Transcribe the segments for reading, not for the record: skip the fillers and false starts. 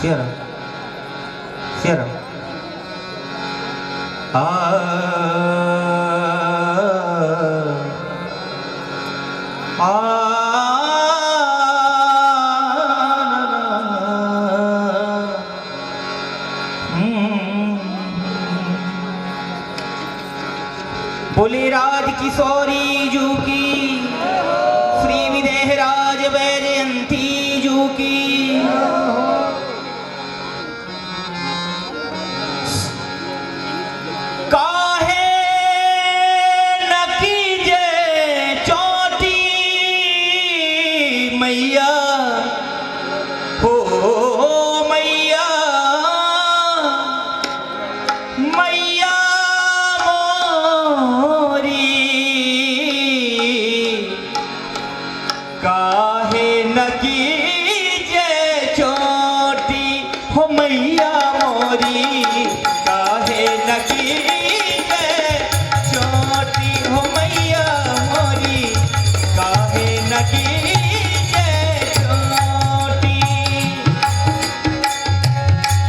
Cierra, cierra. बोली राज किशोरी जू की, श्री विदेह राज वैजयंती जू की। काहे न कीजे चोटी मैया हो मैया, मैया काहे न कीजे चोटी हो मैया मोरी, काहे न कीजे चोटी हो मैया मोरी, काहे न कीजे चोटी।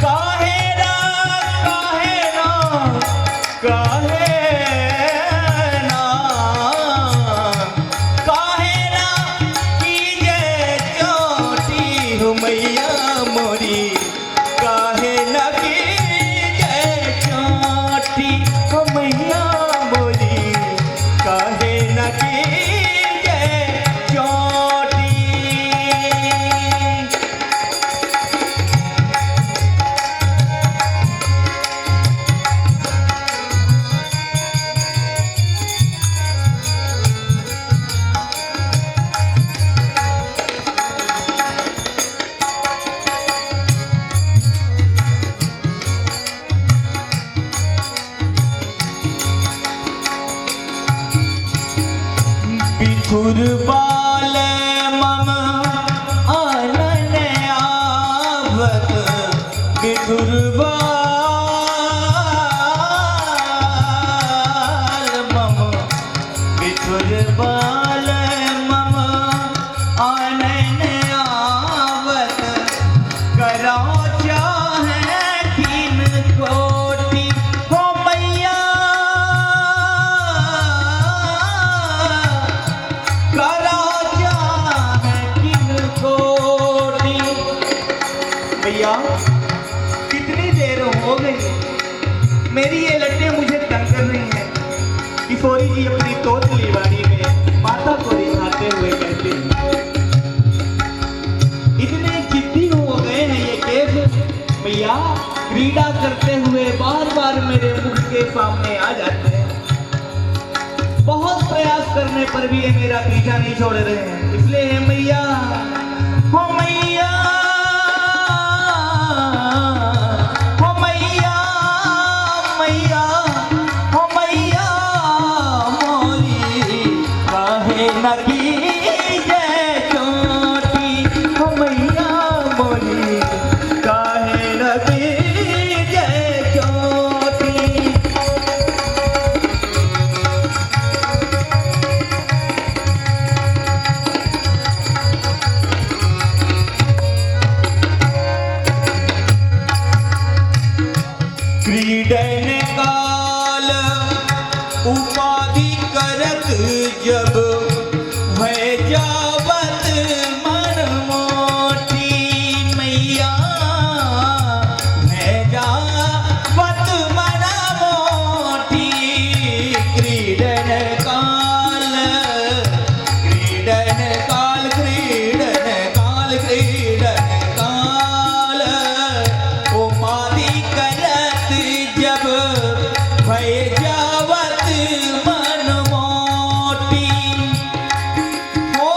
काहे ना काहे ना काहे मैया मोरी, काहे न कीजे चोटी हो मैया मोरी, काहे न कीजे चोटी। बिथुरबाल मम आनन आवत, बिथुरबाल मम, बिथुरबाल मम आनन आवत, करो चाहे तीन कोटि हो मैया, भैया कितनी देर हो गई, मेरी ये लट्टें मुझे तंग कर रही हैं। किशोरी जी अपनी तोतली वाड़ी में माता को दिखाते हुए कहते हैं, इतने जिद्दी हो गए हैं ये केस भैया, क्रीड़ा करते हुए बार बार मेरे मुख के सामने आ जाते हैं। बहुत प्रयास करने पर भी ये मेरा पीछा नहीं छोड़ रहे हैं। इसलिए है मैया हो मैया, न कीजे चोटी हो मैया मोरी, काहे न कीजे चोटी। क्रीडन काल उपाधि करत जब, जावत मन मोटी मैया, मैं जावत मन मोटी। क्रीडन काल क्रीडन काल क्रीडन काल क्रीडन काल, उपाधि करत जब भय जावत मन मोटी। ओ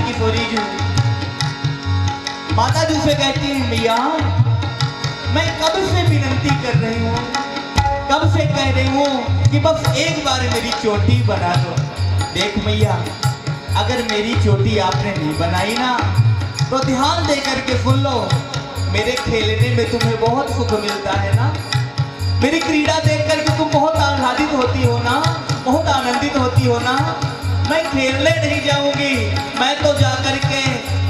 किशोरी जी माता जी से कहती है, मैया मैं कब से विनती कर रही हूँ, कब से कह रही हूँ कि बस एक बार मेरी चोटी बना दो। देख मैया, अगर मेरी चोटी आपने नहीं बनाई ना तो ध्यान दे करके सुन लो, मेरे खेलने में तुम्हें बहुत सुख मिलता है ना, मेरी क्रीड़ा देख करके तुम बहुत आह्लादित होती हो ना, बहुत आनंदित होती हो ना। मैं खेलने नहीं जाऊंगी, मैं तो जाकर के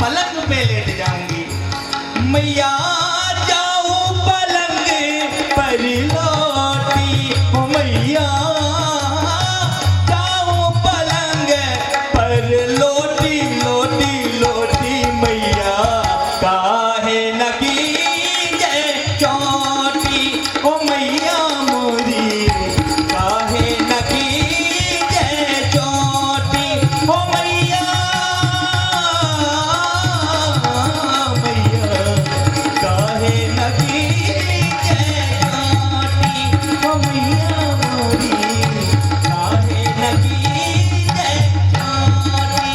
पलंग पे लेट जाऊंगी। मैया जाऊं पलंग पर लौटी, ओ मैया जाऊं पलंग पर लौटी, लौटी लौटी मैया काहे नगी जय चोटी, ओ मैया मोरी काहे नगी जय चोटी, ओ मैया मैया काहे नगी जय चोटी, ओ मैया मोरी काहे नगी जय चोटी।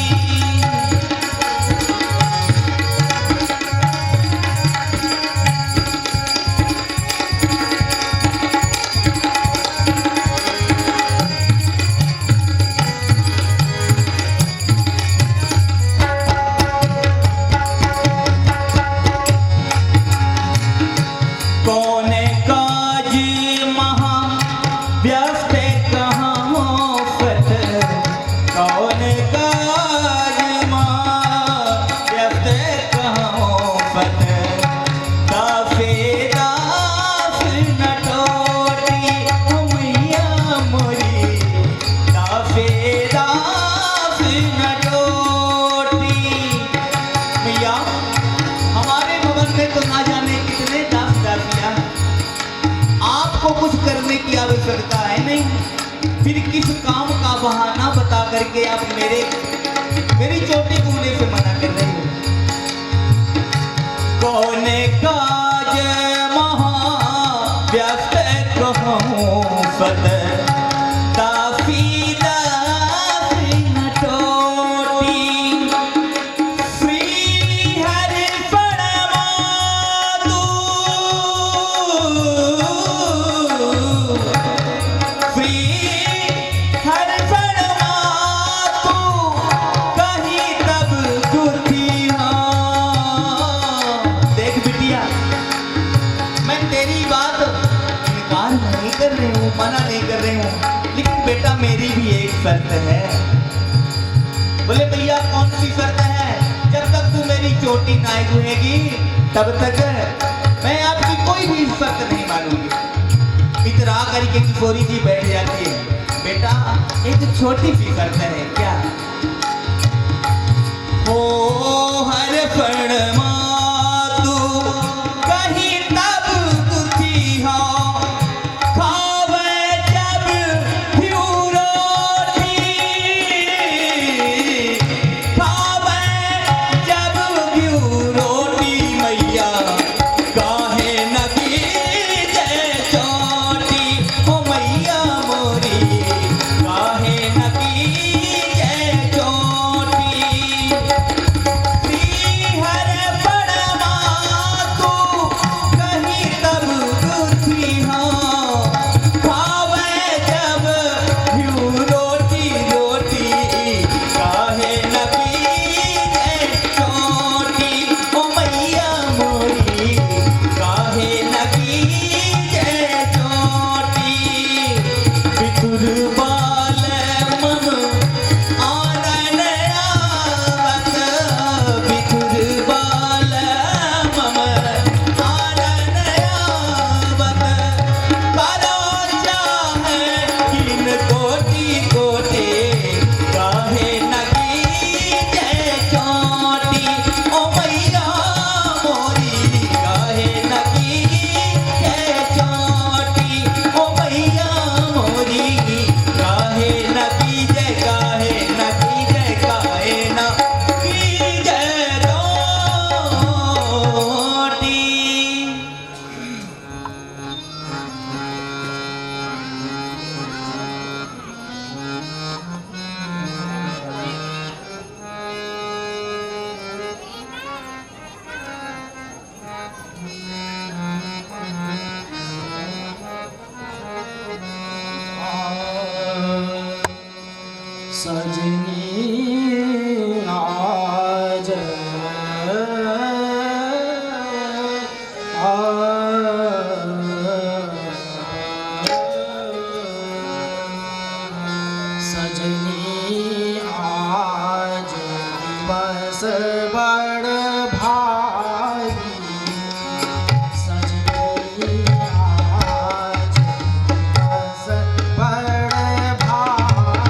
कौन काज महा व्यस्त कहाँ फत, कौन काज महा व्यस्त कहाँ फत, दाफे दाफ न टोटी, ओ मैया मोरी दाफे दाफ न टोटी। मैया हमारे भवन में तो ना जाने कितने दास दासियां हैं, आपको कुछ करने की आवश्यकता है नहीं, फिर किस काम का बहाना बता करके आप मेरी चोटी कूने से मना कर रहे हो। कौन काज महा व्यस्त कहूँ फत, दाफी दाफ न टोटी, श्री हरि परमातु, श्री हरि परमातु कहीं तब दुखी हाँ। देख बिटिया, मैं तेरी बात इनकार नहीं कर रही हूँ, मना नहीं कर रही हूँ, लेकिन बेटा मेरी भी एक शर्त है। बोले भैया कौन सी शर्त है? जब तक तू मेरी चोटी ना धुएगी तब तक मैं आपकी कोई भी शर्त नहीं मानूंगी। इतरा करके किशोरी जी बैठ जाती है, बेटा एक छोटी सी शर्त है। क्या? ओ हर परमातु कहीं तब दुखी हो, खावे जब घ्यू रोटी, खावे जब घ्यू रोटी मैया काहे नगी जय चोटी, ओ मैया मोरी काहे नगी जय दिवस बड़ भागी सजनी आज दिवस बड़ भागी।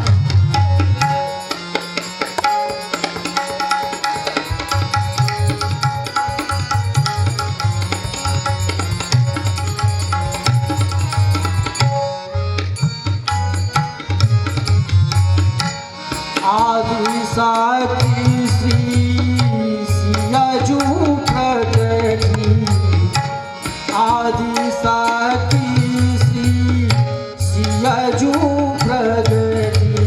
आदि साखी श्री सियाजू प्रगति आदि साखी श्री सियाजू प्रगति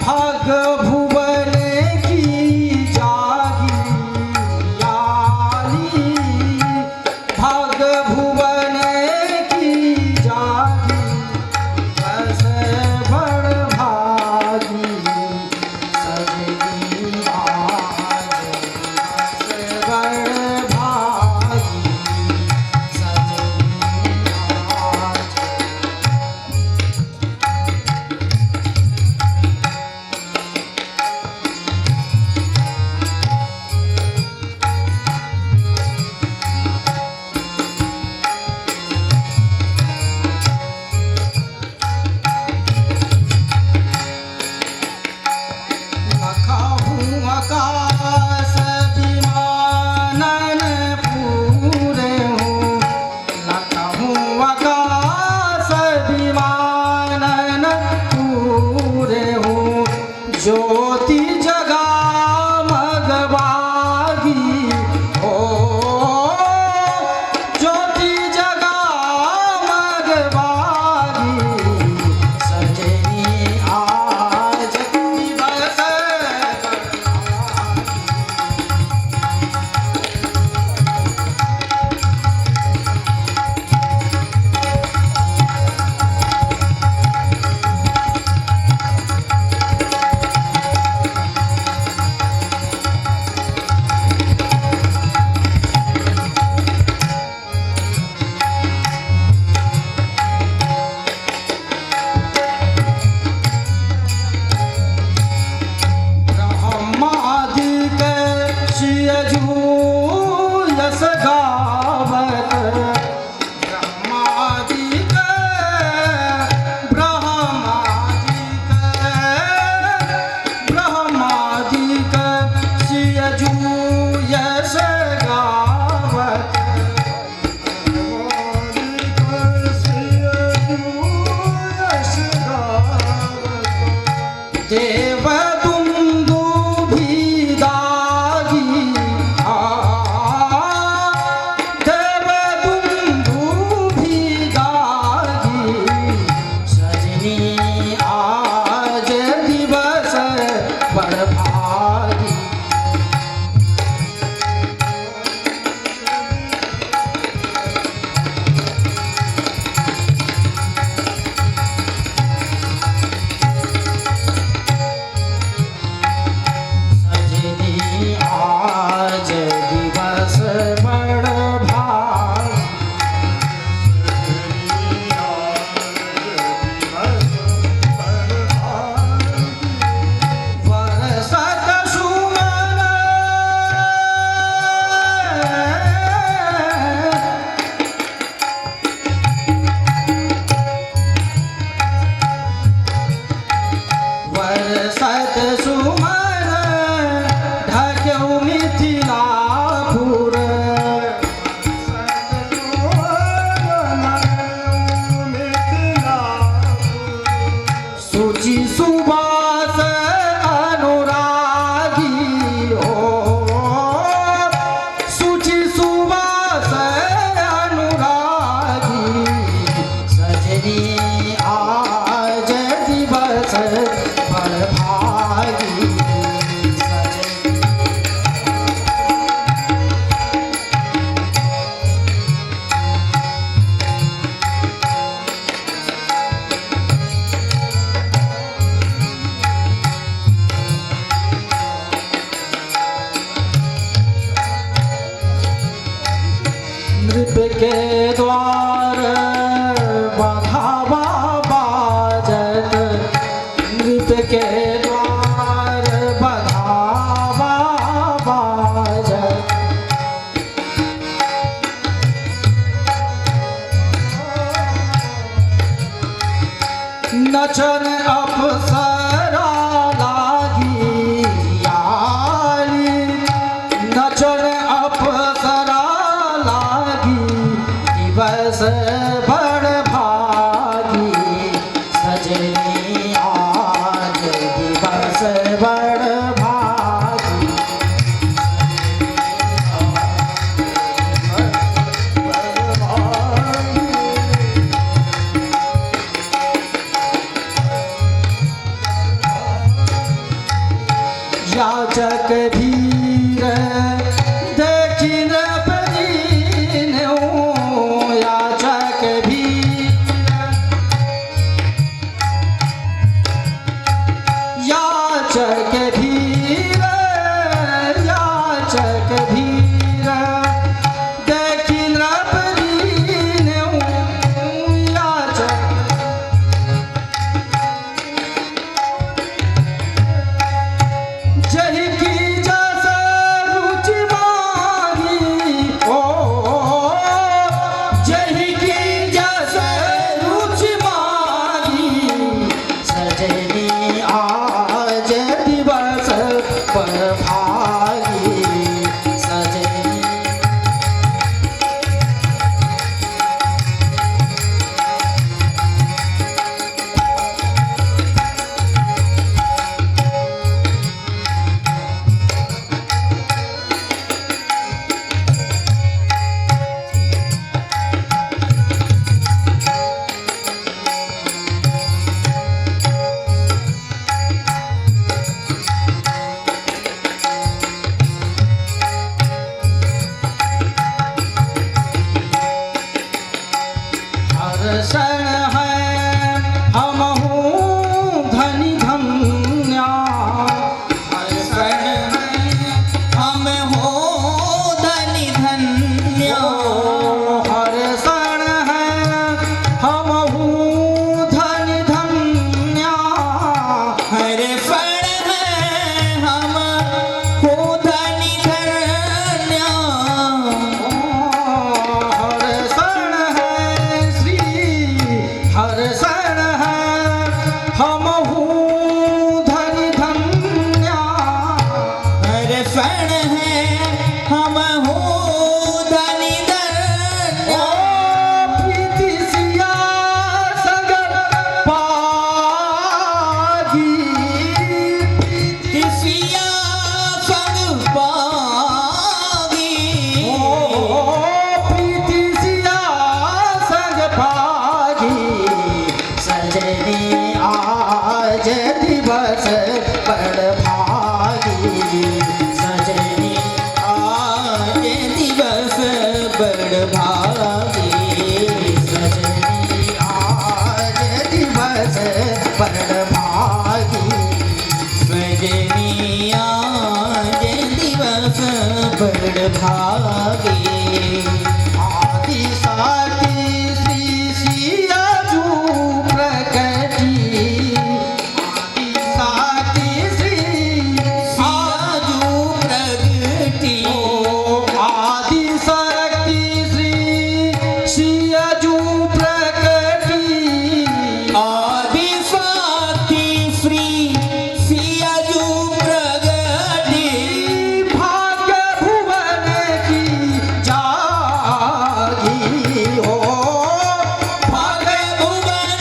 भाग भुवन की जागी याली भाग भुवन की जागी बस बड़ भागी सजनी आज बस बड़ भागी सजनी आज। लखाहूँ आकाश विमानन पूरे हूँ लखाहूँ आकाश विमानन पूरे हूँ ज्योति जगा मगबागी हो ज्योति जगा मगबागी सजनी आज दिवस ब्रह्मादिक सियजू यस गावत ब्रह्मादिक ब्रह्मादिक सियजू यस गावत देव दुंदुभी दागी देव दुंदुभी दागी सजनी आज दिवस बड़ भागी सजनी आज दिवस बड़ भागी वरसत सुमन वरसत सुमन ढक्यौ मिथिलापुर सुचि सुबास अनुरागी हो सुचि सुबास अनुरागी सजनी आज दिवस बड़ भागी सजनी नृप के द्वार बधावा बाजत नृप के द्वार बधावा याचक भीर देखी नृपति याचक भीर याचक भीर याचक भीर देखी नृपति याचक जही की जस रुचि माही ओ जही की जस रुचि माही सजनी आज दिवस पर भागी सजनी हर्षण है हमहु धनी धन्या हर्षण है हम हो धनी धन्या हर्षण है हमहु धनी धन्या हर्षण है हम हो धनी धन्या हर्षण है श्री हर्षण है हमहु धनी धन्या हर्षण है हम हो धनी धन्या प्रीति सिया संग पागी किसिया संग पागी प्रीति सिया संग पागी सजनी आज दिवस बड़ भागी सजनी आज दिवस बड़ भागी सजनी आज दिवस बड़ भागी सजनी आज दिवस बड़ भागी आदि साथी श्री सियाजू प्रकटी आदि साथी श्री आजू प्रगति आदि शक्ति श्री सियाजू प्रकटी आदि साथी श्री सियाजू प्रगति भाग्य भुवन की जागी हो भाग्य भुवन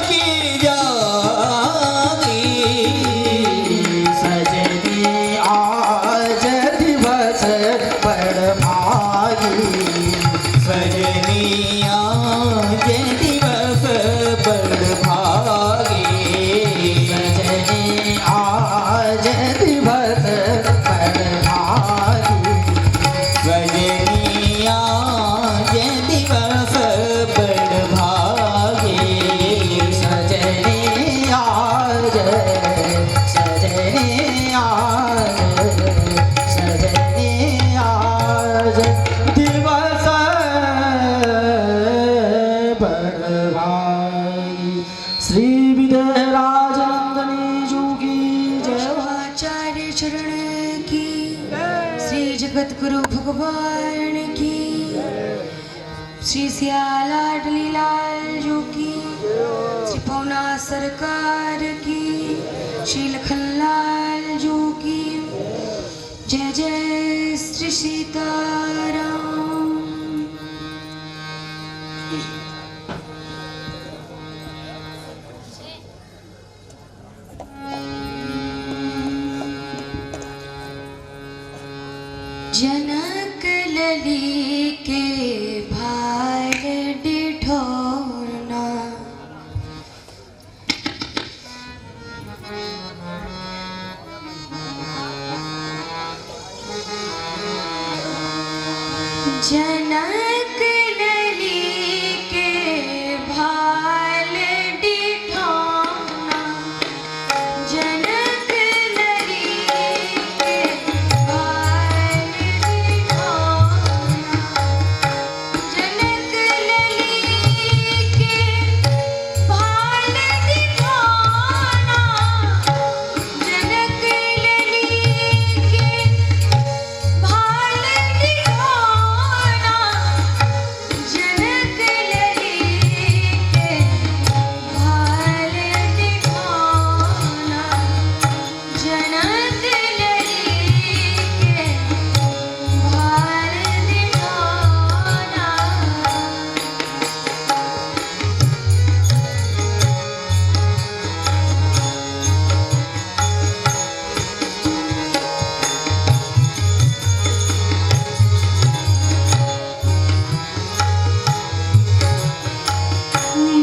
की जागी सजनी आज दिवस बड़ भागी सजनी आज दिवस बड़ भागी सजनी आज दिवस बड़ भागी सजनी आज दिवस बड़ भागी सजनी आज सजनी आज सजनी आज दिवस बड़ भागी श्री विद्याराज नंदनी जोगी जय आचार्य चरण की श्री जगत गुरु भगवान की श्री सियालाडली लाल जो की श्री पौना सरकार की श्री लखनलाल जो की जय जय श्री सीताराम। जनक लली के भाल डिठोरना जनक लली के भाल डिठौना, जनक लली के भाल डिठौना, जनक लली के भाल डिठौना, जनक लली के भाल डिठौना, जनक लली के भाल डिठौना, जनक लली के भाल डिठौना।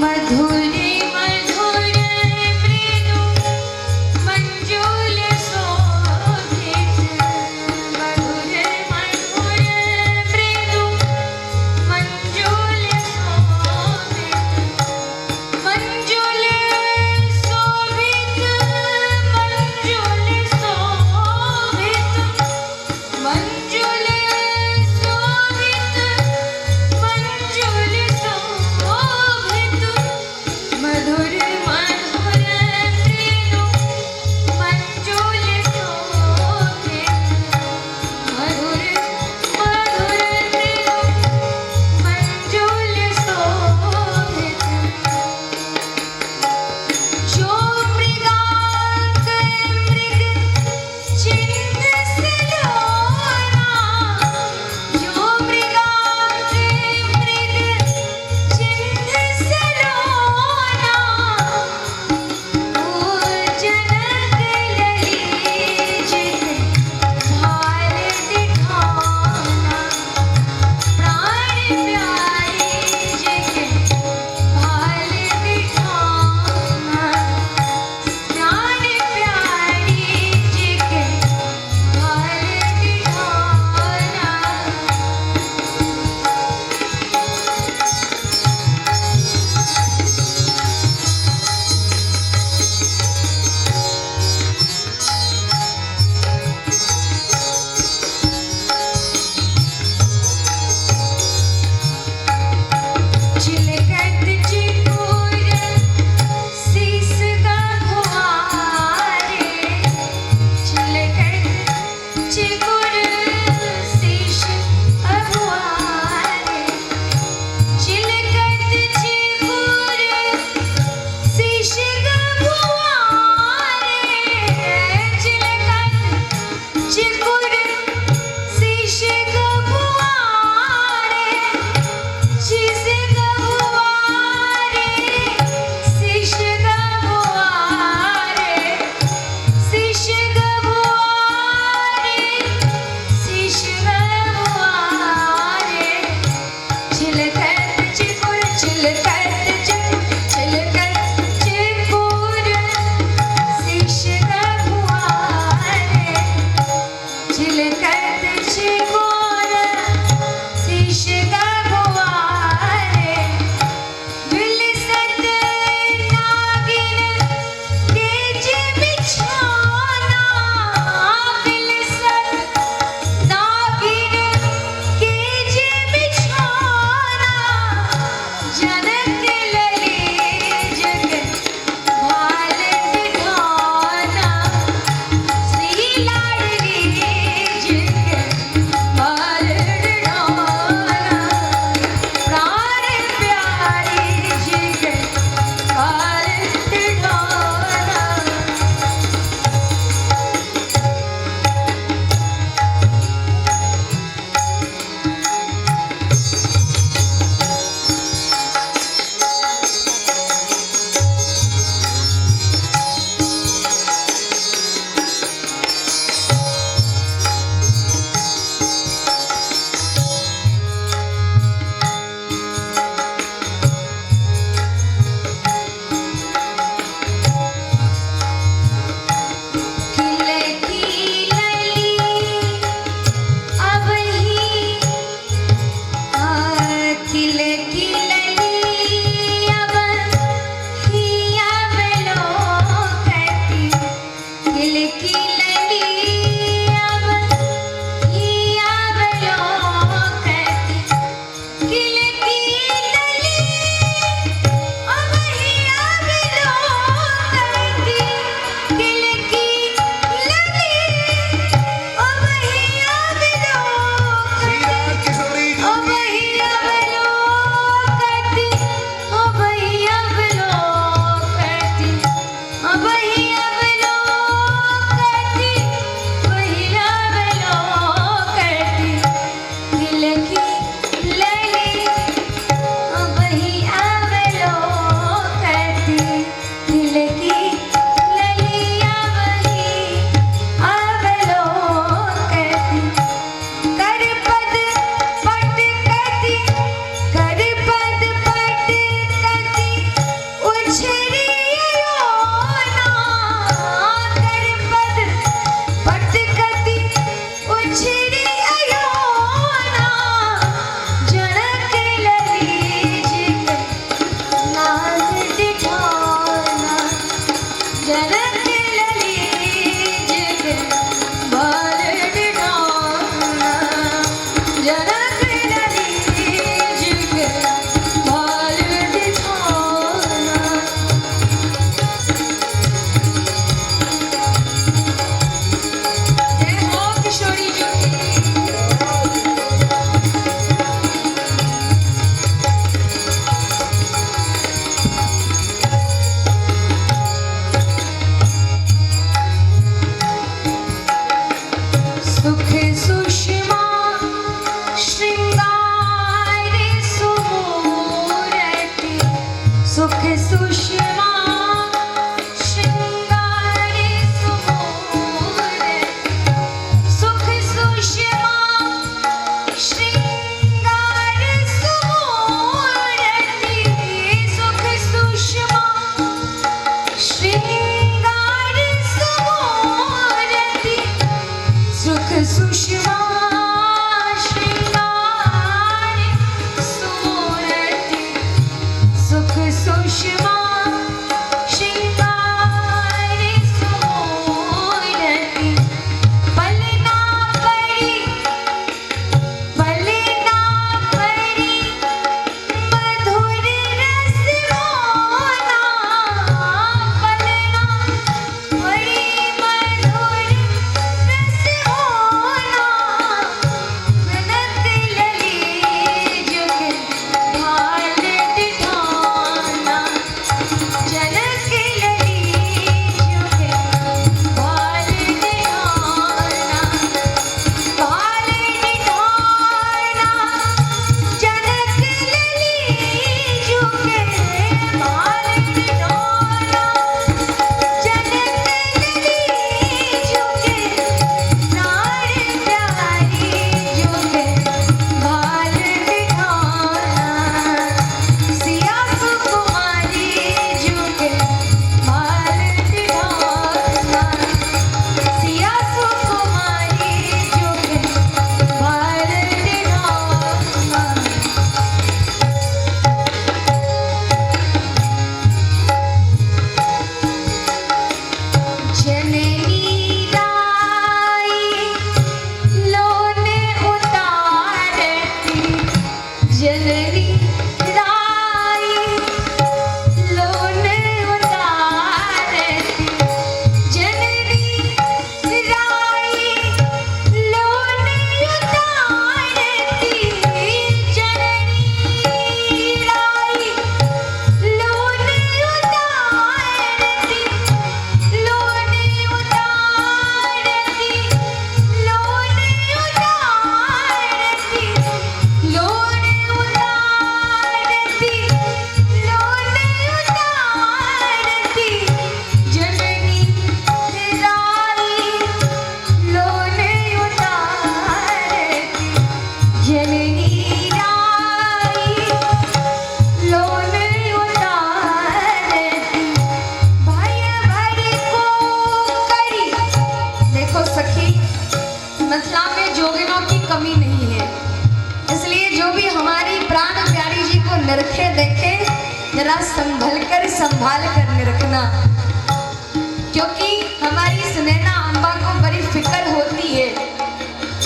मधुरे मधुर मृदु मंजुल शोभित, मधुरे मधुर मृदु मंजुल शोभित, मंजुल शोभित, मंजुल शोभित, मंजुल शोभित, मंजुल शोभित, मधुर मधुर मृदु मंजुल शोभित, मधुर मधुर मृदु मंजुल शोभित, जो मृगांक मृग चिन्ह सलोना, जो मृगांक मृग चिन्ह सलोना, वो जनक लली जित भाल डिठौना, प्राण प्यारी जित भाल डिठौना, प्राण प्यारी जित भाल डिठौना। चिलकत चिकोर शीस का फुहारे, चिलकत चिकोर शीस अफुहारे, चिलकत चिकोर शीस का फुहारे, चिलकत चिकोर शीस का फुहारे, शीश गवारे, शीश गवारे, शीश गवारे, शीश गवारे, चिलकत चिकोर, चिलकत चिकोर, चिलकत चिकोर शीश गवारे, चिलकत चिकोर शीश गवारे, विलसत नागिन तेज बिछौना, विलसत नागिन तेज बिछौना, जनक लली जग भाल डिठौना, श्री लाडली जग सुख सुषमा श्रृंगार सुमूर्ति सुख सुषमा श्रृंगार सुमूर्ति सुख सुषमा श्रृंगार सुमूर्ति सुख सुषमा श्रृंगार सुमूर्ति सुख सुषमा श्रृंगार सुमूर्ति सुख सुषमा श्रृंगार सुमूर्ति पलना परी मधुर रस मोना पलना परी मधुर रस मोना बनत लली जुग भाल दिठाना जनक लली जुग भाल दिठाना भाल दिठाना जनक लली जुग भाल दिठाना जनक लली जुग प्राण प्यारी जुग भाल दिठाना सिया सुकुमारी जुग भाल दिठाना सिया सुकुमारी जुग भाल दिठाना जननी राई लोन उतारती जननी राई लोन उतारती जननी राई लोन उतारती जननी राई लोन उतारती लोन उतारती लोन उतारती लोन उतारती लोन उतारती जननी राई लोन उतारती जननी राई लोन उतारती भाई भरी को करी देखो सखी मथुरा में जोगिनों की कमी नहीं है इसलिए जो भी हमारी प्राण प्यारी जी को निरखे देखे जरा संभल कर निरखना क्योंकि हमारी सुनैना अम्बा को बड़ी फिक्र होती है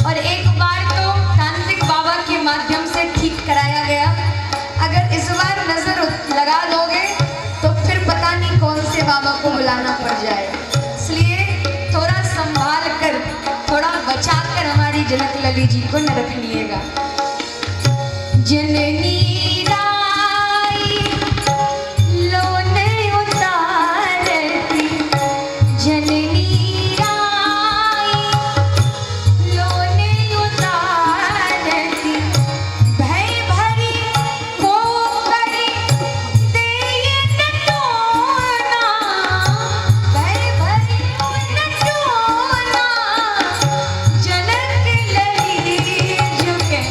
और एक बार तो तांत्रिक बाबा के माध्यम से ठीक कराया गया अगर इस बार नजर लगा दोगे तो फिर पता नहीं कौन से बाबा को बुलाना पड़ जाए इसलिए थोड़ा संभाल कर थोड़ा बचा कर हमारी जनक लली जी को निरखिएगा जननी राई लोन उतारती जननी राई लोन उतारती भय भरी को करी देय नटोना भय भरी नटोना जनक लली जुके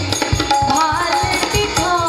भाल दिखाना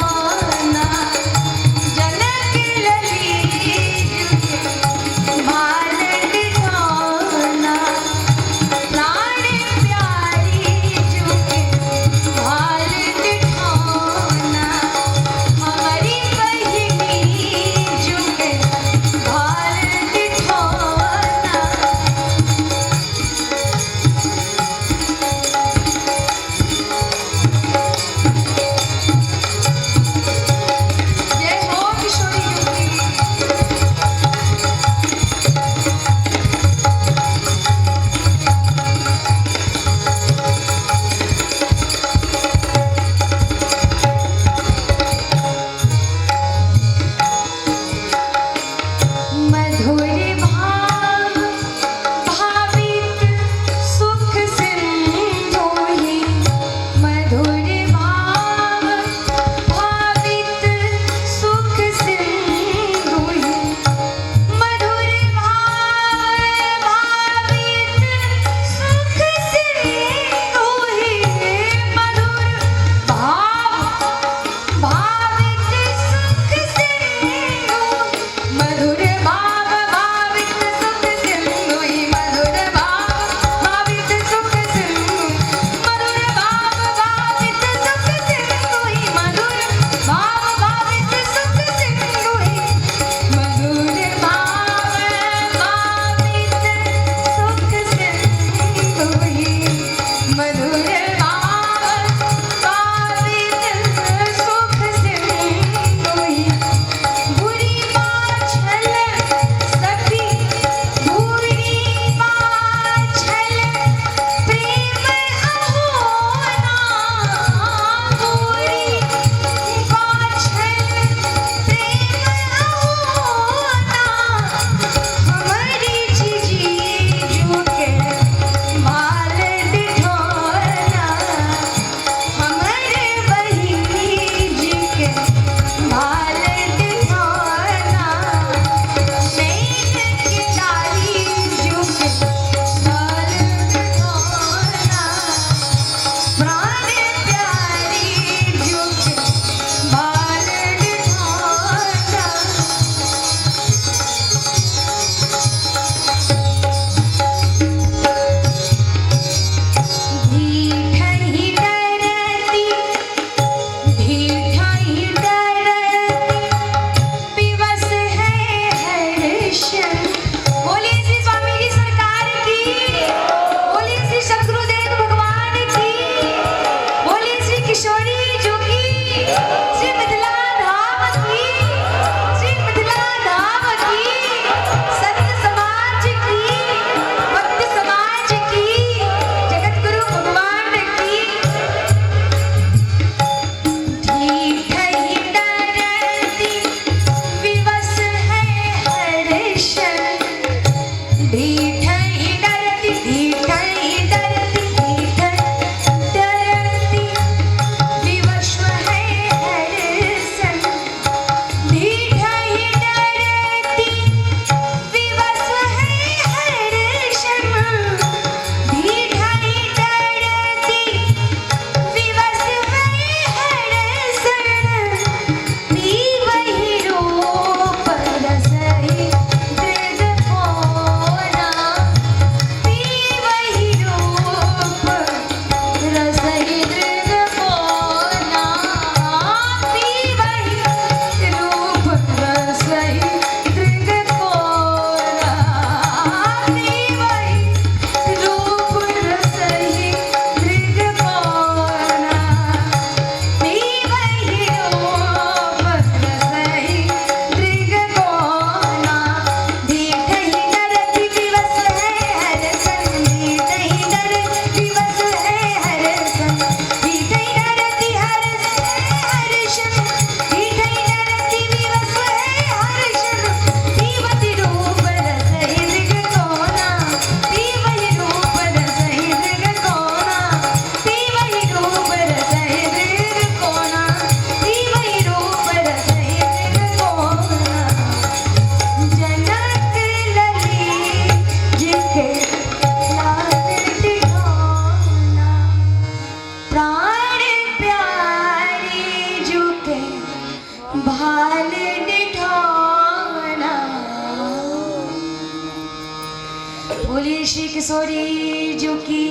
बोलिए श्री किशोरी जी की।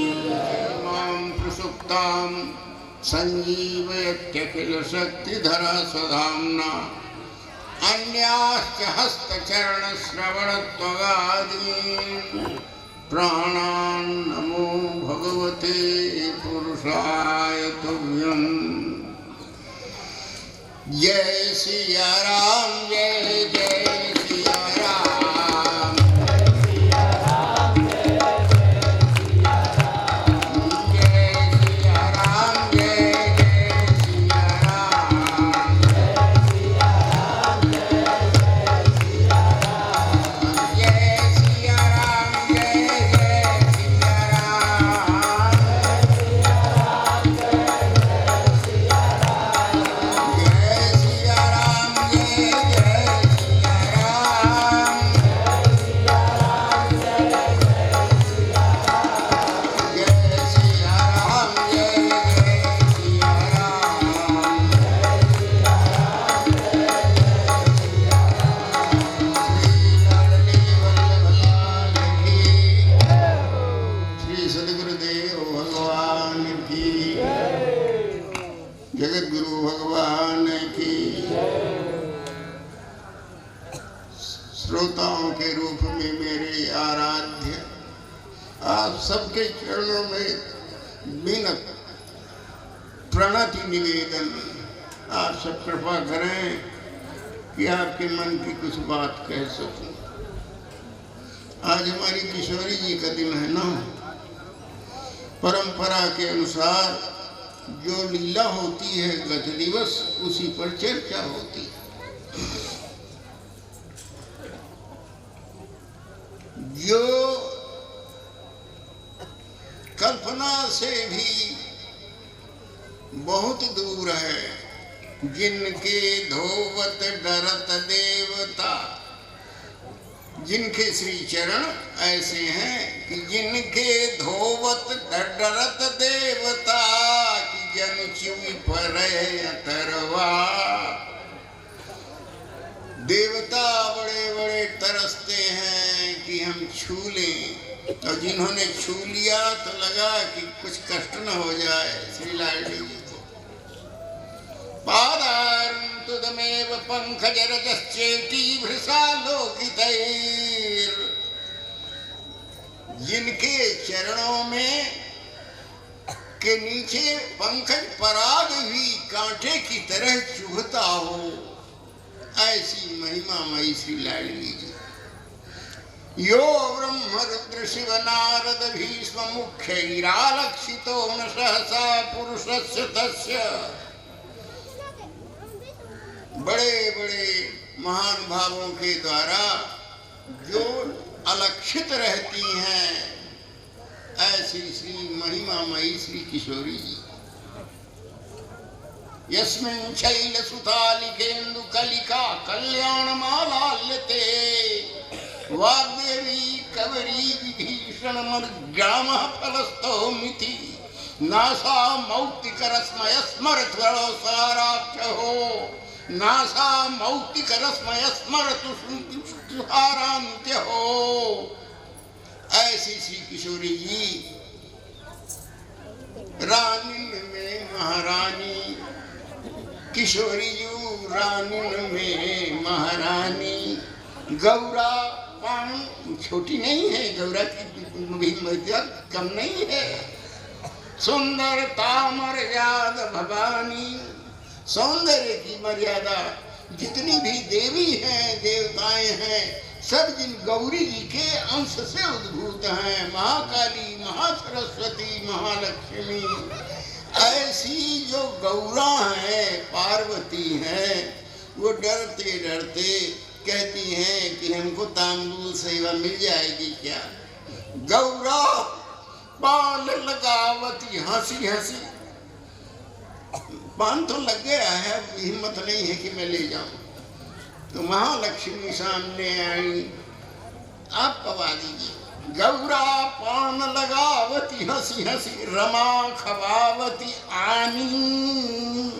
मां प्रसुप्तां संजीवयत्यखिल शक्तिधरा स्वधाम्ना अन्याश्च हस्तचरणश्रवणत्वगादीन् प्राणान् नमो भगवते पुरुषाय तुभ्यम्। जय सिया राम, जय जय सिया राम, जय सिया राम, जय सिया राम, जय सिया राम, जय सिया राम, जय जगत गुरु भगवान की। श्रोताओं के रूप में मेरे आराध्य आप सबके चरणों में विनत प्रणति निवेदन, आप सब कृपा करें कि आपके मन की कुछ बात कह सकूं। आज हमारी किशोरी जी का दिन है ना। परंपरा के अनुसार जो लीला होती है गत दिवस, उसी पर चर्चा होती है। जो कल्पना से भी बहुत दूर है, जिनके धोवत डरत देवता, जिनके श्री चरण ऐसे हैं कि जिनके धोवत डरत देवता की जन चुई पर अतरवा। देवता बड़े बड़े तरसते हैं कि हम छू लें, और जिन्होंने छू लिया तो लगा कि कुछ कष्ट न हो जाए। श्री लाडली जी को पादारुन्तुदमेव पंकजरजश्चेटी भृशालोकितैर्, जिनके चरणों में के नीचे पंकज पराग भी कांटे की तरह चुभता हो, ऐसी महिमा मई श्री लाडली जी। यो ब्रह्म रुद्र शिव नारद भीष्म मुख्यैरालक्षितो न सहसा पुरुषस्य तस्य। बड़े बड़े महान भावों के द्वारा जो अलक्षित रहती हैं, ऐसी श्री महिमा मई श्री किशोरी जी। यस्मिन् शैल सुतालिकेन्दु कलिका कल्याण मालाल्यते, वाग्देवी कवरी विभीषण मर्ग्रामः फलस्थो मिति, नासा मौक्तिकरस्मय स्मरत्वरो साराख्यो, नासा मौक्तिकरस्मय स्मरतु सुहारान्त्य हो। ऐसी श्री किशोरी जी रानी में महारानी, किशोरी जी रानी में महारानी। गौरा पान छोटी नहीं है, गौरा की भी मर्यादा कम नहीं है। सुंदरता मर्यादा भवानी, सौंदर्य की मर्यादा जितनी भी देवी हैं देवताएं हैं, सब जिन गौरी जी के अंश से उद्भूत हैं। महाकाली, महासरस्वती, महालक्ष्मी, ऐसी जो गौरा हैं, पार्वती हैं, वो डरते डरते कहती हैं कि हमको तांबूल सेवा मिल जाएगी क्या। गौरा पान लगावती हंसी हंसी, पान तो लग गया है, हिम्मत नहीं है कि मैं ले जाऊं। तो महालक्ष्मी सामने आई, आप पवा दीजिए। गौरा पान लगावती हंसी हंसी, रमा खवावती आनी।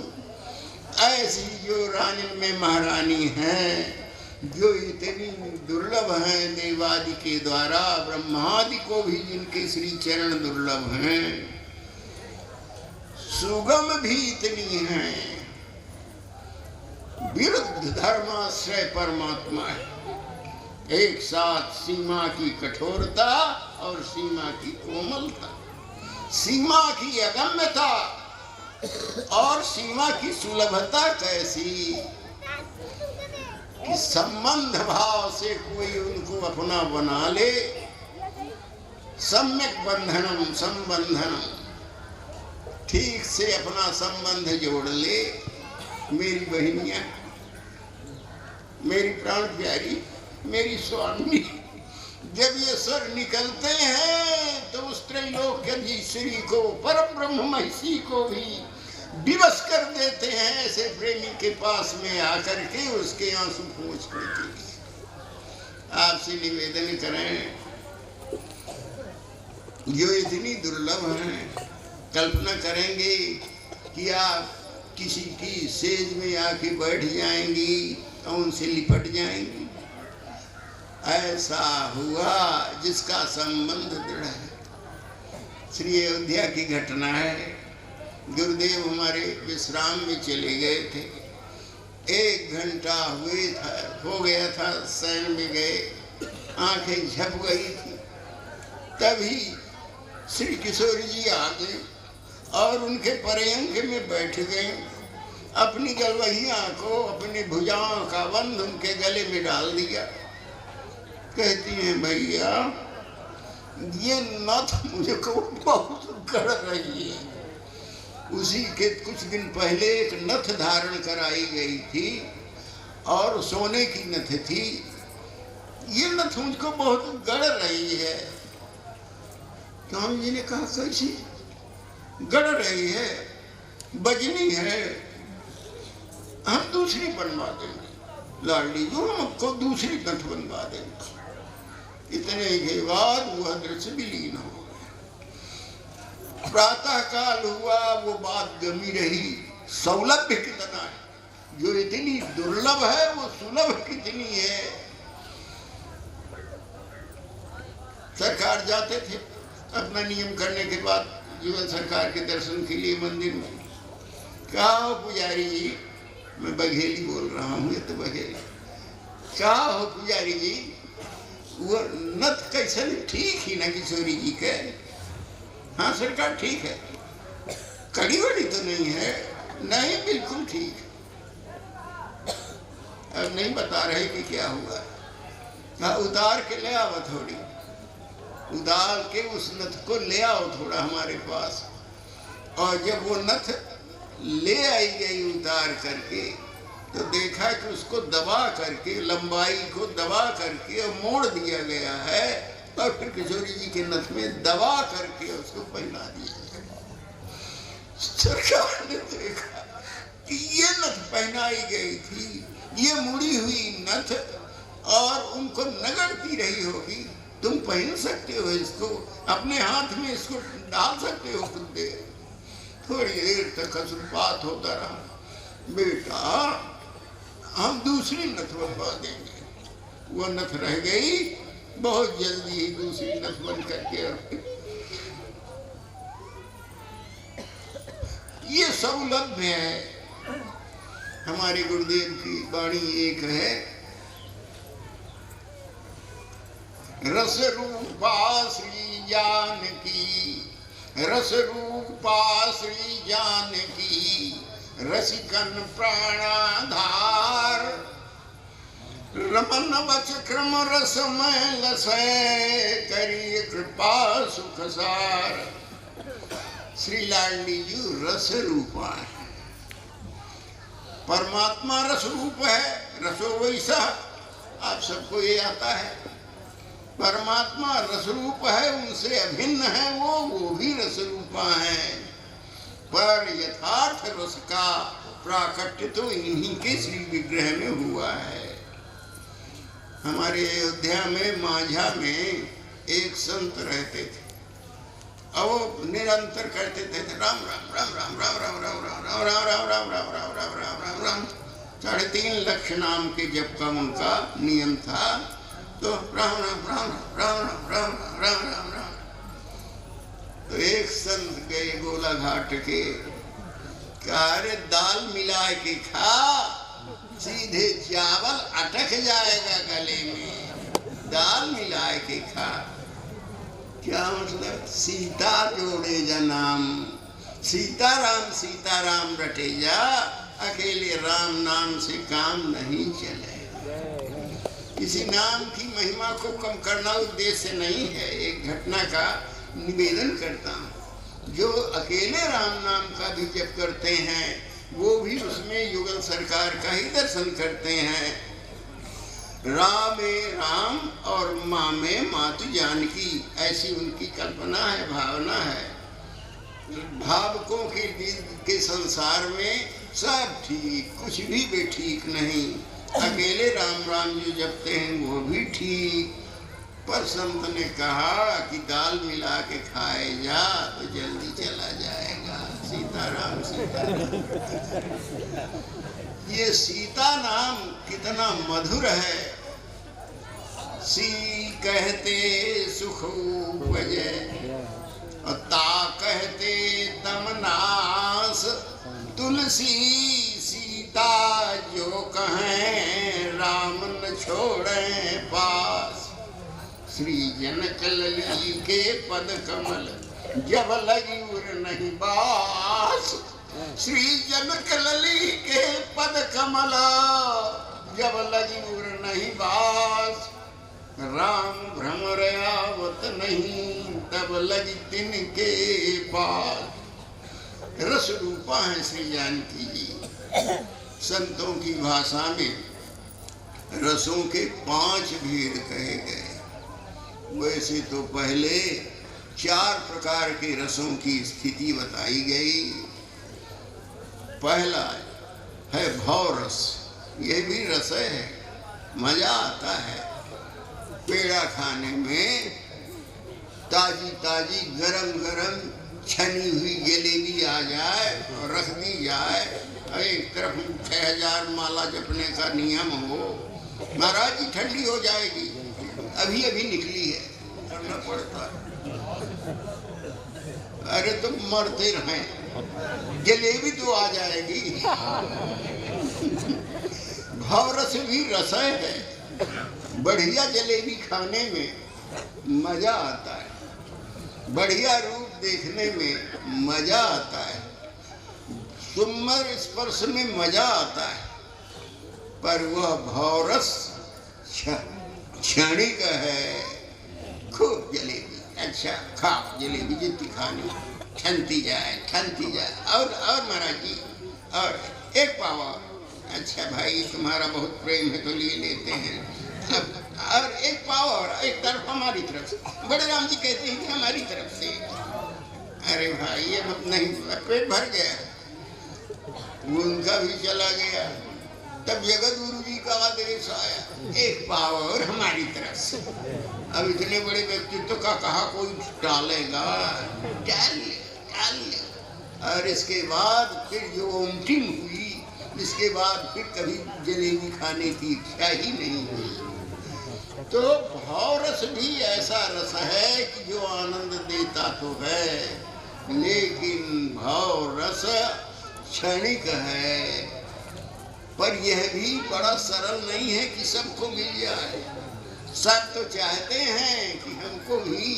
ऐसी जो रानी में महारानी है, जो इतनी दुर्लभ हैं देवादि के द्वारा, ब्रह्मादि को भी जिनके श्री चरण दुर्लभ हैं, सुगम भी इतनी हैं। विरुद्ध धर्माश्रय परमात्मा है। एक साथ सीमा की कठोरता और सीमा की कोमलता, सीमा की अगम्यता और सीमा की सुलभता कैसी कि संबंध भाव से कोई उनको अपना बना ले। सम्यक बंधनम संबंधनम, ठीक से अपना संबंध जोड़ ले। मेरी बहनियां, मेरी प्राण प्यारी, मेरी स्वामी, जब ये स्वर निकलते हैं तो उस त्रैलोक्यधीश्वरी को, परम ब्रह्म महिषी को भी विवश कर देते हैं। ऐसे प्रेमी के पास में आकर के उसके आंसू पोंछने के लिए आपसे निवेदन करें, जो इतनी दुर्लभ हैं। कल्पना करेंगे कि आप किसी की सेज में आके बैठ जाएंगी और उनसे लिपट जाएंगी। ऐसा हुआ जिसका संबंध दृढ़ है। श्री अयोध्या की घटना है। गुरुदेव हमारे विश्राम में चले गए थे। 1 घंटा हो गया था, शयन में गए, आंखें झप गई थी। तभी श्री किशोर जी आ गए और उनके पर्यंक में बैठ गए। अपनी गलवहिया को, अपनी भुजाओं का बंध उनके गले में डाल दिया। कहती हैं, भैया ये नथ मुझको बहुत गड़ रही है। उसी के कुछ दिन पहले एक नथ धारण कराई गई थी और सोने की नथ थी। ये नथ मुझको बहुत गड़ रही है। स्वामी जी ने कहा, कैसी गड़ रही है? बजनी है, हम दूसरी बनवा देंगे। लाडली जो हम आपको दूसरी नथ बनवा देंगे। इतने के बाद वह दृश्य विलीन हो गया। प्रातः काल हुआ, वो बात गमी रही। सौलभ्य कितना है, जो इतनी दुर्लभ है वो सुलभ कितनी है। सरकार जाते थे अपना नियम करने के बाद जीवन सरकार के दर्शन के लिए मंदिर में। क्या हो पुजारी जी, मैं बघेली बोल रहा हूँ, ये तो बघेली। क्या हो पुजारी जी, वो नथ कैसे? ठीक ही ना किशोरी जी के? हाँ सरकार ठीक है। कड़ी वड़ी तो नहीं है? नहीं, बिल्कुल ठीक। अब नहीं बता रहे कि क्या हुआ। हाँ, उतार के ले आओ थोड़ी, उतार के उस नथ को ले आओ थोड़ा हमारे पास। और जब वो नथ ले आई गई उतार करके, तो देखा कि उसको दबा करके, लंबाई को दबा करके और मोड़ दिया गया है। और फिर किशोरी जी के नथ में दबा करके उसको पहना दिया गया। सरकार ने देखा कि ये नथ पहनाई गई थी, ये मुड़ी हुई नथ, और उनको नगड़ती रही होगी। तुम पहन सकते हो इसको, अपने हाथ में इसको डाल सकते हो खुद दे। थोड़ी देर तक खसुरपात होता रहा। बेटा हम दूसरी नथ बनवा देंगे। वो नथ रह गई, बहुत जल्दी ही दूसरी नथ बन करके। ये सौलभ्य है। हमारे गुरुदेव की वाणी एक है, रस रूपा श्री जानकी, रस रूपा श्री जानकी, रसिकन प्राणाधार, रमन बच क्रम रसमय लसै, करिए कृपा सुख सार। श्री लाडली जी रस रूपा है। परमात्मा रस रूप है। रसो वैसा, आप सबको ये आता है। परमात्मा रस रूप है, उनसे अभिन्न है वो भी रस रूपा है। पर यथार्थ रस का प्राकट्य तो इन्हीं के श्री विग्रह में हुआ है। हमारे अयोध्या में माझा में एक संत रहते थे और वो निरंतर कहते थे राम राम राम राम राम राम राम राम राम राम राम राम राम राम राम राम राम राम। 3.5 लाख नाम के जप का उनका नियम था। तो राम राम राम राम राम राम राम राम राम। तो एक संत गए गोला घाट के, कहा अरे दाल मिला के खा, सीधे चावल अटक जाएगा गले में, दाल मिला के खा। क्या मतलब? सीता जोड़े जा नाम, सीताराम रटे जा, अकेले राम नाम से काम नहीं चले। किसी नाम की महिमा को कम करना उद्देश्य नहीं है। एक घटना का निवेदन करता हूँ। जो अकेले राम नाम का भी जप करते हैं वो भी उसमें युगल सरकार का ही दर्शन करते हैं। राम में राम और माँ में मातु जानकी, ऐसी उनकी कल्पना है, भावना है। भावकों के संसार में सब ठीक, कुछ भी ठीक नहीं। अकेले राम राम जो जपते हैं वो भी ठीक। पर संत ने कहा कि दाल मिला के खाए जा तो जल्दी चला जाएगा। सीताराम सीताराम। ये सीता नाम कितना मधुर है। सी कहते सुख उपजे और ता कहते तमनास, तुलसी सीता जो कहें राम न छोड़े पास। श्री जनक लली के पद कमल जब लगी उर नहीं बास। श्री जनक लली के पद कमल जब लगी उर नहीं बास। राम भ्रमर आवत नहीं तब लगी तिनके पास। रस रूपा है श्री जानकी जी। संतों की भाषा में रसों के 5 भेद कहे गए। वैसे तो पहले 4 प्रकार के रसों की स्थिति बताई गई। पहला है भव रस, यह भी रस है, मजा आता है। पेड़ा खाने में ताजी ताजी गरम गरम छनी हुई जलेबी आ जाए और रख दी जाए, एक तरफ 6000 माला जपने का नियम हो, महाराज जी ठंडी हो जाएगी, अभी अभी निकली है, करना पड़ता है। अरे तुम मरते रहें, जलेबी तो आ जाएगी। भवरस भी रस है। बढ़िया जलेबी खाने में मजा आता है, बढ़िया रूप देखने में मजा आता है, सुंदर स्पर्श में मजा आता है। पर वह भवरस क्षणिक है। खूब जलेबी, अच्छा खाओ जलेबी जितनी खानी, ठनती जाए और महाराज जी और एक पाव और। अच्छा भाई तुम्हारा बहुत प्रेम है तो लिए लेते हैं। अब और एक पाव और, एक तरफ हमारी तरफ से। बड़े राम जी कहते हैं कि हमारी तरफ से। अरे भाई ये नहीं, पेट भर गया, उनका भी चला गया। तब जगत गुरु जी का आदेश आया, एक पाव और हमारी तरफ से। अब इतने बड़े व्यक्तित्व का कहा कोई टालेगा? टाल ले। और इसके बाद फिर जो अंतिम हुई, इसके बाद फिर कभी जलेबी खाने की इच्छा ही नहीं हुई। तो भाव रस भी ऐसा रस है कि जो आनंद देता तो है, लेकिन भाव रस क्षणिक है। पर यह भी बड़ा सरल नहीं है कि सबको मिल जाए। सब तो चाहते हैं कि हमको भी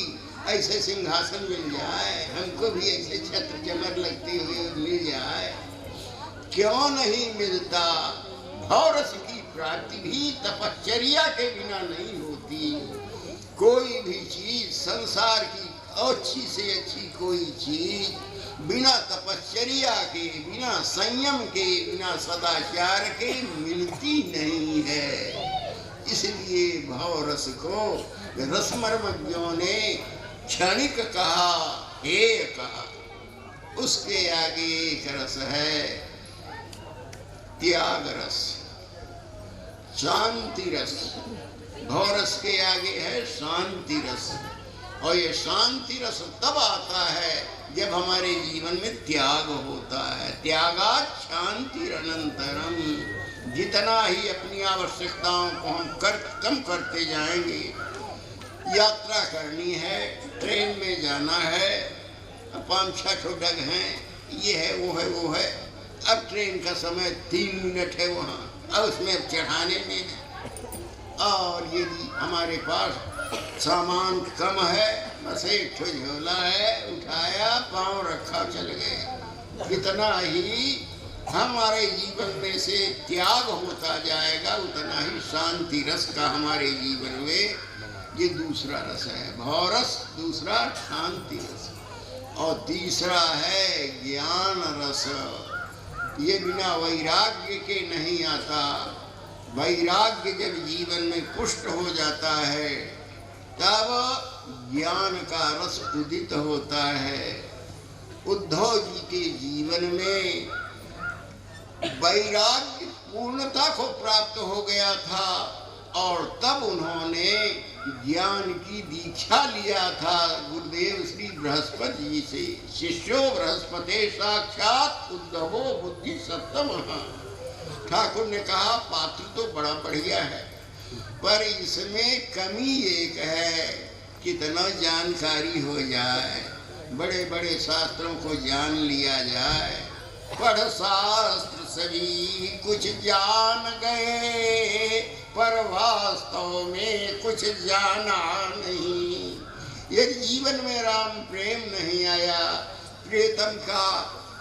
ऐसे सिंहासन मिल जाए, हमको भी ऐसे छत्र चमर लगती हुई मिल जाए। क्यों नहीं मिलता? भवरस की प्राप्ति भी तपश्चर्या के बिना नहीं होती। कोई भी चीज संसार की अच्छी से अच्छी कोई चीज बिना तपश्चर्या के, बिना संयम के, बिना सदाचार के मिलती नहीं है। इसलिए भवरस को रसमर्मज्ञों ने क्षणिक कहा, हेय कहा। उसके आगे एक रस है त्याग रस, शांति रस। भवरस के आगे है शांति रस। और ये शांति रस तब आता है जब हमारे जीवन में त्याग होता है। त्यागात् शांतिरनंतरम। जितना ही अपनी आवश्यकताओं को हम कम करते जाएंगे, यात्रा करनी है, ट्रेन में जाना है, 5-6 ठो डग हैं, ये है वो है। अब ट्रेन का समय 3 मिनट है वहाँ, और उसमें चढ़ाने में है। और यदि हमारे पास सामान कम है, बस एक ठो झोला है, उठाया, पाँव रखा, चल गए। इतना ही हमारे जीवन में से त्याग होता जाएगा, उतना ही शांति रस का हमारे जीवन में ये दूसरा रस है, भाव रस, दूसरा शांति रस, और तीसरा है ज्ञान रस। ये बिना वैराग्य के नहीं आता। वैराग्य जब जीवन में पुष्ट हो जाता है तब ज्ञान का रस उदित होता है। उद्धव जी के जीवन में वैराग्य पूर्णता को प्राप्त हो गया था और तब उन्होंने ज्ञान की दीक्षा लिया था गुरुदेव श्री बृहस्पति जी से। शिष्यो बृहस्पति साक्षात उद्धवो बुद्धि सप्तम। ठाकुर ने कहा पात्र तो बड़ा बढ़िया है, पर इसमें कमी एक है, कितना जानकारी हो जाए, बड़े बड़े शास्त्रों को जान लिया जाए, पढ़ शास्त्र सभी कुछ जान गए, पर वास्तव में कुछ जाना नहीं। यदि जीवन में राम प्रेम नहीं आया, प्रियतम का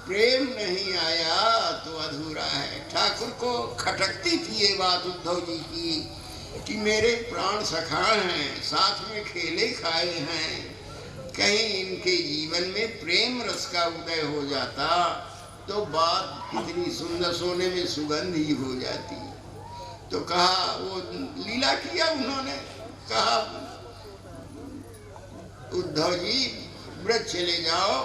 प्रेम नहीं आया तो अधूरा है। ठाकुर को खटकती थी ये बात उद्धव जी की कि मेरे प्राण सखा हैं, साथ में खेले खाए हैं, कहीं इनके जीवन में प्रेम रस का उदय हो जाता तो बात कितनी सुंदर, सोने में सुगंध ही हो जाती। तो कहा, वो लीला किया उन्होंने, कहा उद्धव जी व्रत चले जाओ,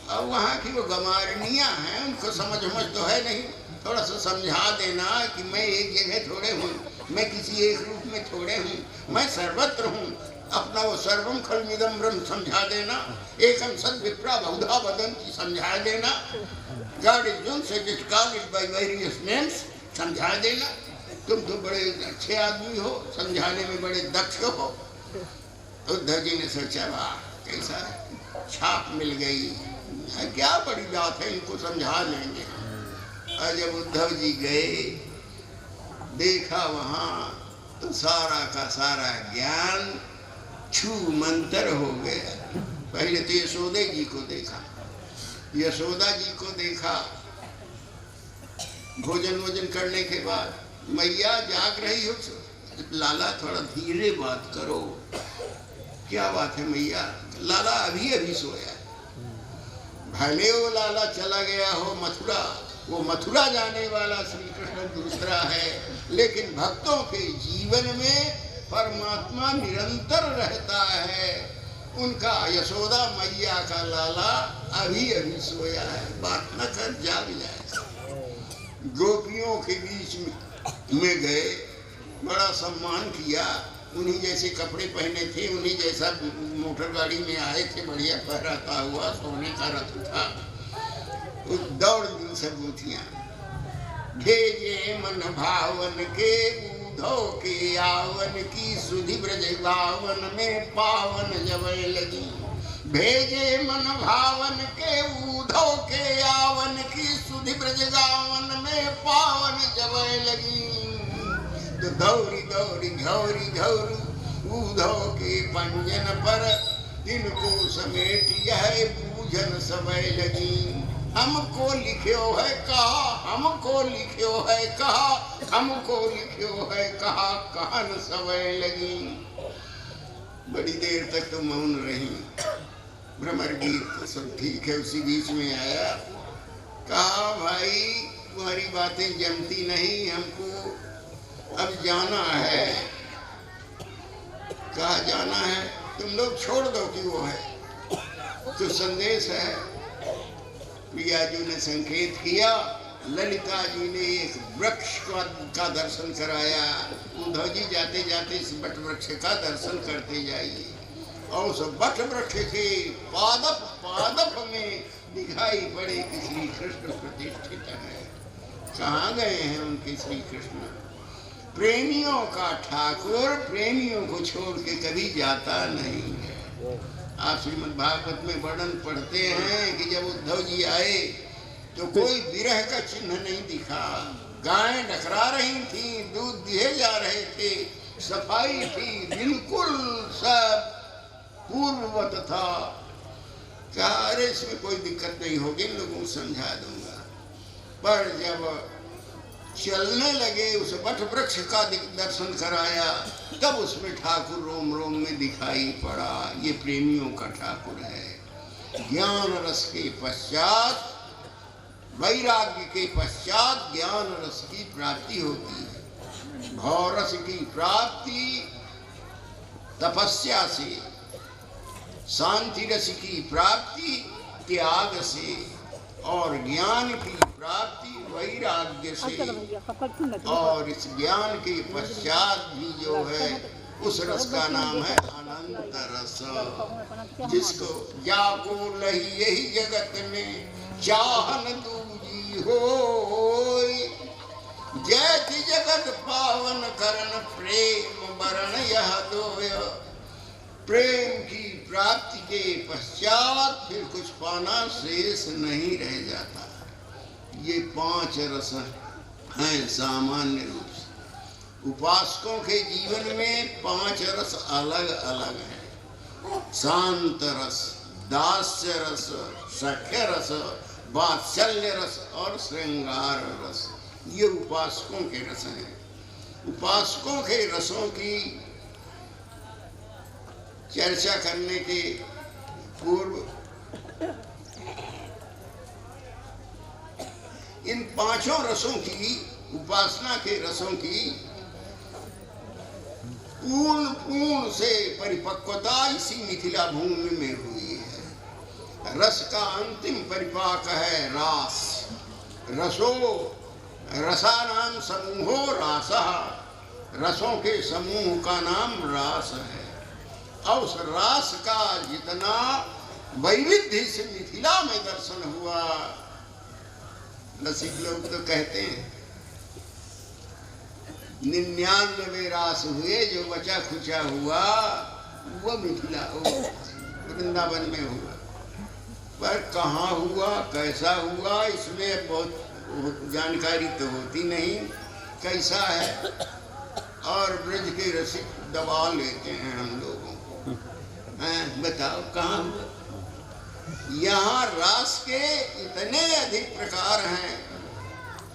और वहाँ की वो गमारनियाँ हैं, उनको समझ तो है नहीं, थोड़ा सा समझा देना कि मैं एक जगह थोड़े हूँ, मैं किसी एक रूप में थोड़े हूँ, मैं सर्वत्र हूँ। अपना वो सर्वम खलमिदम ब्रह्म समझा देना, एकम सद विप्रा बहुधा वदन्ति समझा देना, God is one such as call it by various names समझा देना। तुम तो बड़े अच्छे आदमी हो, समझाने में बड़े दक्ष हो। उद्धव जी ने सोचा, वाह कैसा छाप मिल गई, क्या बड़ी बात है, इनको समझा लेंगे। और जब उद्धव जी गए, देखा वहाँ तो सारा का सारा ज्ञान छू मंतर हो गया। पहले तो यशोदा जी को देखा, यशोदा जी को देखा, भोजन वोजन करने के बाद, मैया जाग रही हो, लाला थोड़ा धीरे बात करो। क्या बात है मैया? लाला अभी अभी सोया। भले वो लाला चला गया हो मथुरा, वो मथुरा जाने वाला श्री कृष्ण दूसरा है, लेकिन भक्तों के जीवन में परमात्मा निरंतर रहता है। उनका यशोदा मैया का लाला अभी अभी सोया है, बात न कर जाग जाए। गोपियों के बीच में गए, बड़ा सम्मान किया, उन्हीं जैसे कपड़े पहने थे, उन्हीं जैसा मोटर गाड़ी में आए थे, बढ़िया फहराता हुआ सोने का रथ था। दौड़ दी सब गोथियां, भेजे मन भावन के उद्धव के आवन की, सुधि ब्रज गावन में पावन जबै लगी। भेजे मन भावन के उद्धव के आवन की, सुधि ब्रज गावन में पावन जबै लगी। तो दौड़ी दौड़ी झौरी झौरू उद्धव के पंजन पर, तिनको समेट यह पूजन समय लगी। हमको लिख्यो है कहा, हमको लिख्यो है कहा, हमको लिख्यो है कहा, कहन समय लगी। बड़ी देर तक तो मौन रही। भ्रमर गीत तो सब ठीक है, उसी बीच में आया, कहा भाई तुम्हारी बातें जमती नहीं, हमको अब जाना है। कहा जाना है, तुम लोग छोड़ दो कि वो है तो संदेश है। प्रिया जी ने संकेत किया, ललिता जी ने एक वृक्ष का दर्शन कराया। उद्धव जी जाते जाते इस बट वृक्ष का दर्शन करते जाइए, और उस बट वृक्ष के पादप पादप में दिखाई पड़े कि श्री कृष्ण प्रतिष्ठित है। कहाँ गए हैं उनके श्री कृष्ण? प्रेमियों का ठाकुर प्रेमियों को छोड़ के कभी जाता नहीं है। आप श्रीमद् भागवत में वर्णन पढ़ते हैं कि जब उद्धव जी आए तो कोई विरह का चिन्ह नहीं दिखा। गायें डकरा रही थी, दूध दिए जा रहे थे, सफाई थी, बिल्कुल सब पूर्ववत था। क्या अरे इसमें कोई दिक्कत नहीं होगी, इन लोगों को समझा दूंगा। पर जब चलने लगे, उस वट वृक्ष का दर्शन कराया, तब उसमें ठाकुर रोम रोम में दिखाई पड़ा। ये प्रेमियों का ठाकुर है। ज्ञान रस के पश्चात, वैराग्य के पश्चात ज्ञान रस की प्राप्ति होती है। भाव रस की प्राप्ति तपस्या से, शांति रस की प्राप्ति त्याग से, और ज्ञान की प्राप्ति वैराग्य से। और इस ज्ञान के पश्चात भी जो है उस रस का नाम है अनंत रस, जिसको जाको लही यही जगत में चाहन दूजी हो। जैत जगत पावन करन प्रेम वरण यह दोय। प्रेम की प्राप्ति के पश्चात फिर कुछ पाना शेष नहीं रह जाता। ये 5 रस हैं सामान्य रूप से। उपासकों के जीवन में 5 रस अलग अलग हैं। शांत रस, दास्य रस, सख्य रस, वात्सल्य रस और श्रृंगार रस, ये उपासकों के रस हैं। उपासकों के रसों की चर्चा करने के पूर्व इन 5 रसों की, उपासना के रसों की पूर्ण से परिपक्वता इसी मिथिला भूमि में हुई है। रस का अंतिम परिपाक है रास। रसो रसानाम समूहो रासः। रसों के समूह का नाम रास है। और उस रास का जितना वैविध्य इस मिथिला में दर्शन हुआ, रसिक लोग तो कहते हैं 99 रास हुए, जो बचा खुचा हुआ वो मिथिला वृंदावन में हुआ। पर कहाँ हुआ, कैसा हुआ, इसमें बहुत जानकारी तो होती नहीं, कैसा है। और ब्रज के रसिक दबा लेते हैं हम लोगों को। बताओ कहाँ हुआ? यहाँ रास के इतने अधिक प्रकार हैं।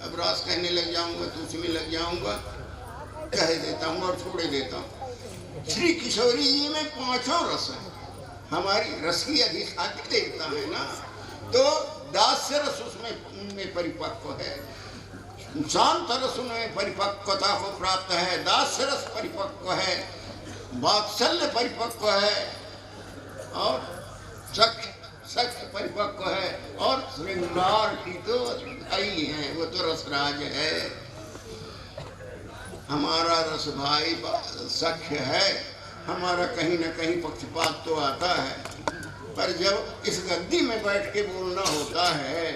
अब रास कहने लग जाऊंगा तो उसमें लग जाऊंगा, कह देता हूँ और छोड़े देता हूँ। श्री किशोरी जी में 5 रस हैं। हमारी रस की अधिष्ठात्री देवता है ना, तो दास्य रस उसमें परिपक्व है, शांत रस में परिपक्वता को प्राप्त है, दास्य रस परिपक्व है, वात्सल्य परिपक्व है, और सख्य परिपक्व है, और श्रृंगार की तो आई है, वो तो रसराज है। हमारा रस भाई सख्य है, हमारा कहीं न कहीं पक्षपात तो आता है। पर जब इस गद्दी में बैठ के बोलना होता है,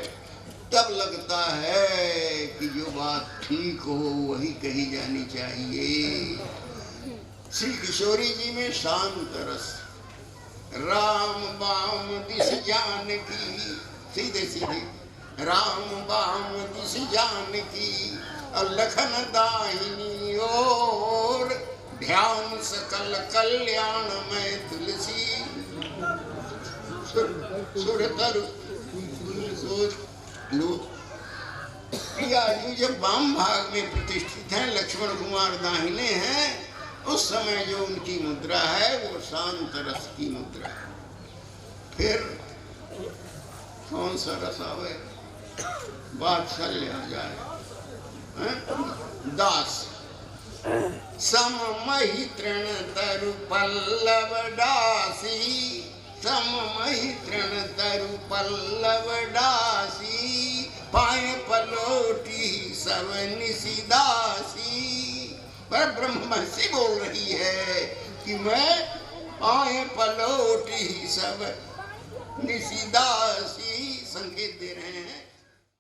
तब लगता है कि जो बात ठीक हो वही कही जानी चाहिए। श्री किशोरी जी में शांत रस, राम बाम दिस जानकी, सीधे सीधे राम बाम दिस जानकी, और लखन दाहिनी ओर, ध्यान सकल कल्याण में तुलसी, सुर तरु प्रिया जी जब वाम भाग में प्रतिष्ठित हैं, लक्ष्मण कुमार दाहिने हैं, उस समय जो उनकी मुद्रा है वो शांत रस की मुद्रा है। फिर कौन सा रस आवे? वात्सल्य आ जाए, दास। सममहि तृण तरु पल्लव दासी, सममहि तृण तरु पल्लव दासी, पाए पलोटी सब निशिदासी। पर ब्रह्म महर्षि बोल रही है कि मैं पाए पलोटी सब निशिदासी, संकेत दे रहे हैं।